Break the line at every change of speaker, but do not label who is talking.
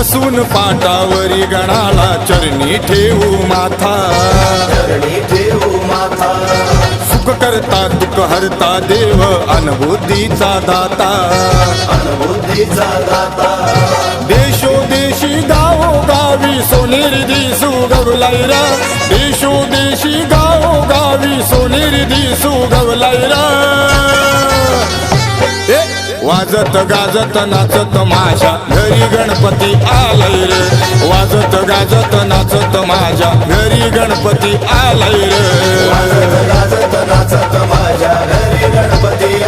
बसून पाटावरी गणाला चरणी ठेवू माथा,
चरणी ठेवू माथा.
सुख करता दुःख हरता देव अनुभूतीचा दाता,
अनुभूतीचा दाता.
देशोदेशी गावोगावी सोनेरी दिसू गवलायरा, देशोदेशी गावोगावी सोनेरी दिसू गवलायरा. वाजत गाजत नाचत माझ्या घरी गणपती आलाय रे, वाजत गाजत नाचत माझ्या घरी गणपती आलाय रे.
वाजत गाजत नाचत माझ्या घरी गणपती